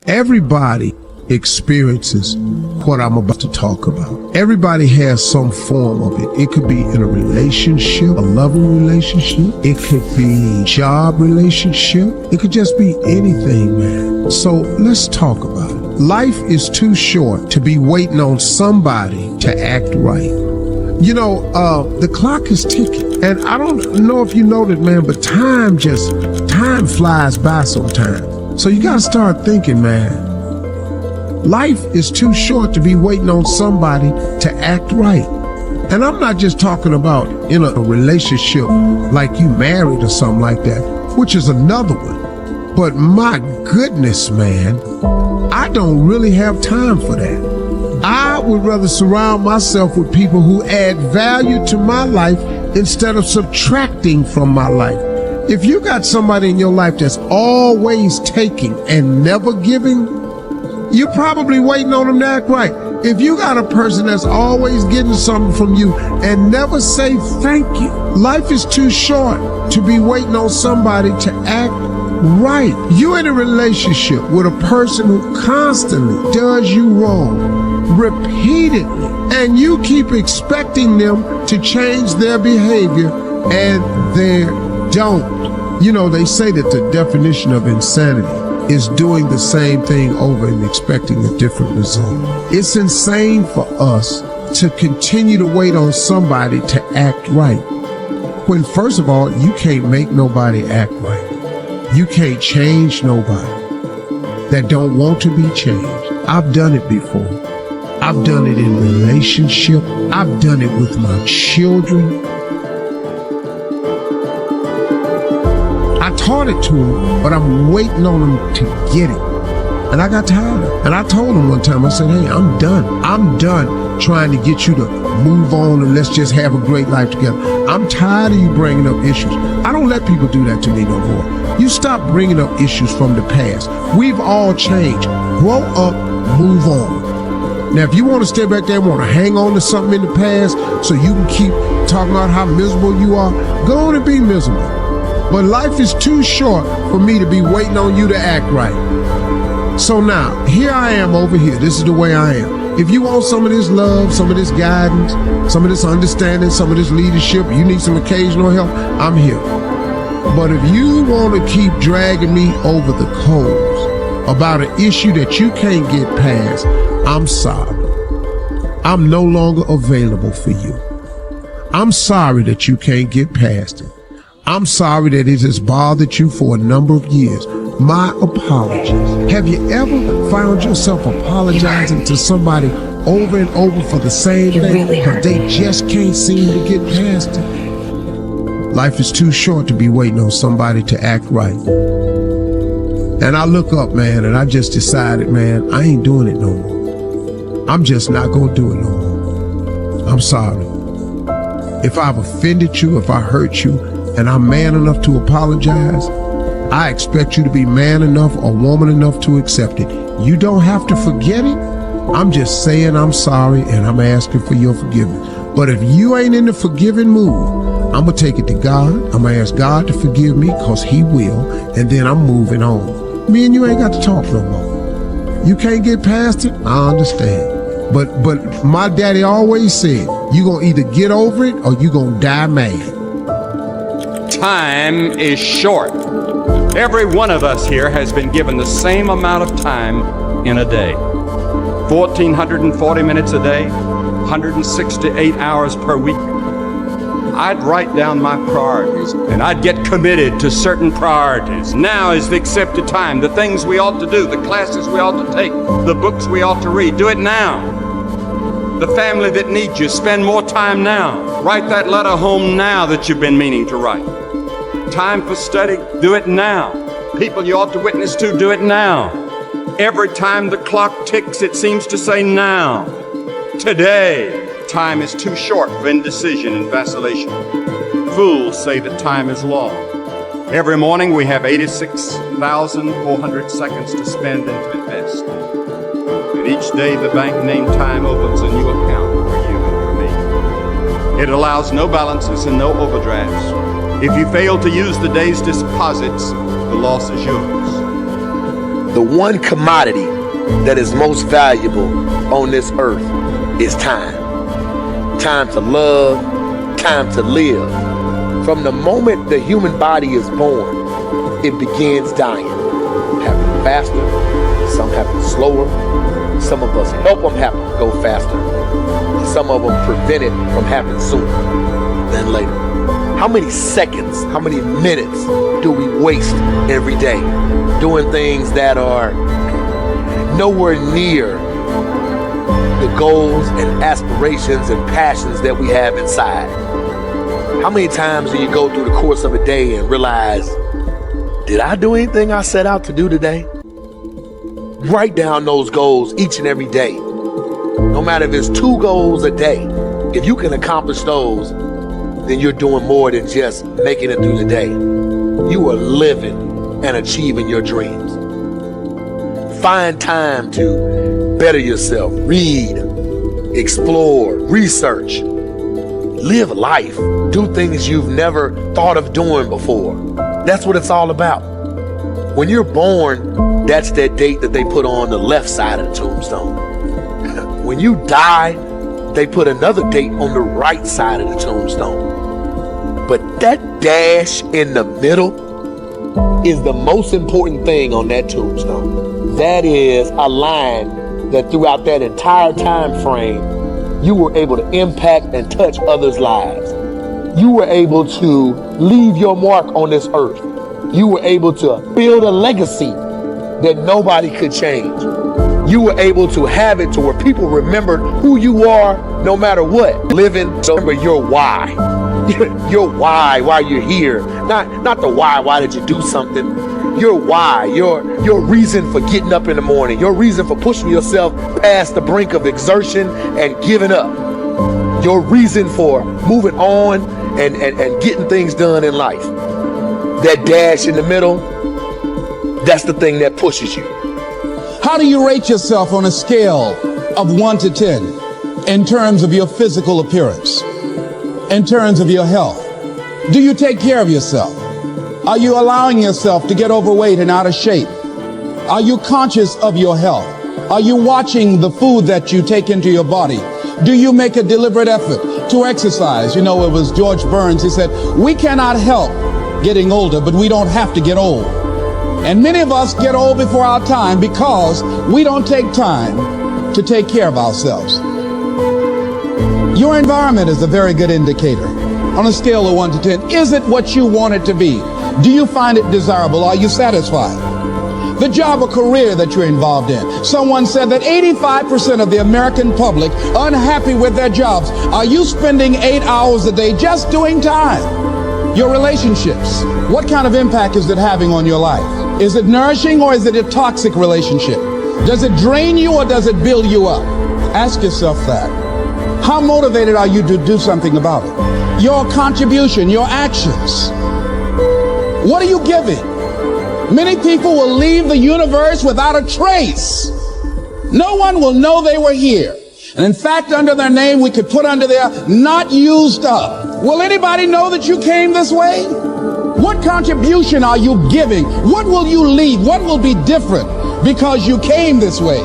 Everybody experiences what I'm about to talk about. Everybody has some form of it. It could be in a relationship, a loving relationship. It could be job relationship. It could just be anything, man. So let's talk about it. Life is too short to be waiting on somebody to act right. You know, the clock is ticking. And I don't know if you know that, man, but time flies by sometimes. So you gotta start thinking, man. Life is too short to be waiting on somebody to act right. And I'm not just talking about in a relationship like you married or something like that, which is another one. But my goodness, man, I don't really have time for that. I would rather surround myself with people who add value to my life instead of subtracting from my life. If you got somebody in your life that's always taking and never giving, you're probably waiting on them to act right. If you got a person that's always getting something from you and never say thank you, life is too short to be waiting on somebody to act right. You're in a relationship with a person who constantly does you wrong, repeatedly, and you keep expecting them to change their behavior, and they don't. You know, they say that the definition of insanity is doing the same thing over and expecting a different result. It's insane for us to continue to wait on somebody to act right, when first of all, you can't make nobody act right. You can't change nobody that don't want to be changed. I've done it before. I've done it in relationship. I've done it with my children. I taught it to them, but I'm waiting on them to get it. And I got tired of it. And I told them one time, I said, hey, I'm done. I'm done trying to get you to move on and let's just have a great life together. I'm tired of you bringing up issues. I don't let people do that to me no more. You stop bringing up issues from the past. We've all changed. Grow up, move on. Now, if you want to stay back there and want to hang on to something in the past so you can keep talking about how miserable you are, go on and be miserable. But life is too short for me to be waiting on you to act right. So now, here I am over here. This is the way I am. If you want some of this love, some of this guidance, some of this understanding, some of this leadership, you need some occasional help, I'm here. But if you want to keep dragging me over the coals about an issue that you can't get past, I'm sorry. I'm no longer available for you. I'm sorry that you can't get past it. I'm sorry that it has bothered you for a number of years. My apologies. Have you ever found yourself apologizing to somebody over and over for the same thing, but they just can't seem to get past it? Life is too short to be waiting on somebody to act right. And I look up, man, and I just decided, man, I ain't doing it no more. I'm just not gonna do it no more. I'm sorry. If I've offended you, if I hurt you, and I'm man enough to apologize, I expect you to be man enough or woman enough to accept it. You don't have to forget it. I'm just saying I'm sorry and I'm asking for your forgiveness. But if you ain't in the forgiving mood, I'm gonna take it to God. I'm gonna ask God to forgive me, because He will, and then I'm moving on. Me and you ain't got to talk no more. You can't get past it, I understand. But my daddy always said, you gonna either get over it or you gonna die mad. Time is short. Every one of us here has been given the same amount of time in a day. 1,440 minutes a day, 168 hours per week. I'd write down my priorities and I'd get committed to certain priorities. Now is the accepted time. The things we ought to do, the classes we ought to take, the books we ought to read, do it now. The family that needs you, spend more time now. Write that letter home now that you've been meaning to write. Time for study, do it now. People you ought to witness to, do it now. Every time the clock ticks, it seems to say now. Today. Time is too short for indecision and vacillation. Fools say that time is long. Every morning we have 86,400 seconds to spend and to invest. And each day the bank named time opens a new account for you and for me. It allows no balances and no overdrafts. If you fail to use the day's deposits, the loss is yours. The one commodity that is most valuable on this earth is time. Time to love, time to live. From the moment the human body is born, it begins dying. Happen faster, some happen slower. Some of us help them happen to go faster. And some of them prevent it from happening sooner than later. How many seconds, how many minutes do we waste every day doing things that are nowhere near the goals and aspirations and passions that we have inside? How many times do you go through the course of a day and realize, did I do anything I set out to do today? Write down those goals each and every day. No matter if it's 2 goals a day, if you can accomplish those, then you're doing more than just making it through the day. You are living and achieving your dreams. Find time to better yourself. Read, explore, research. Live life. Do things you've never thought of doing before. That's what it's all about. When you're born, that's that date that they put on the left side of the tombstone. When you die, they put another date on the right side of the tombstone. But that dash in the middle is the most important thing on that tombstone. That is a line that throughout that entire time frame, you were able to impact and touch others' lives. You were able to leave your mark on this earth. You were able to build a legacy that nobody could change. You were able to have it to where people remembered who you are no matter what. Living, so remember your why. Your why you're here. Not the why did you do something? Your why, your reason for getting up in the morning, your reason for pushing yourself past the brink of exertion and giving up. Your reason for moving on and getting things done in life. That dash in the middle, that's the thing that pushes you. How do you rate yourself on a scale of 1 to 10 in terms of your physical appearance, in terms of your health? Do you take care of yourself? Are you allowing yourself to get overweight and out of shape? Are you conscious of your health? Are you watching the food that you take into your body? Do you make a deliberate effort to exercise? You know, it was George Burns, he said, we cannot help getting older, but we don't have to get old. And many of us get old before our time because we don't take time to take care of ourselves. Your environment is a very good indicator. On a scale of 1 to 10, is it what you want it to be? Do you find it desirable? Are you satisfied? The job or career that you're involved in. Someone said that 85% of the American public are unhappy with their jobs. Are you spending 8 hours a day just doing time? Your relationships. What kind of impact is it having on your life? Is it nourishing or is it a toxic relationship? Does it drain you or does it build you up? Ask yourself that. How motivated are you to do something about it? Your contribution, your actions. What are you giving? Many people will leave the universe without a trace. No one will know they were here. And in fact, under their name, we could put under there, not used up. Will anybody know that you came this way? What contribution are you giving? What will you leave? What will be different because you came this way?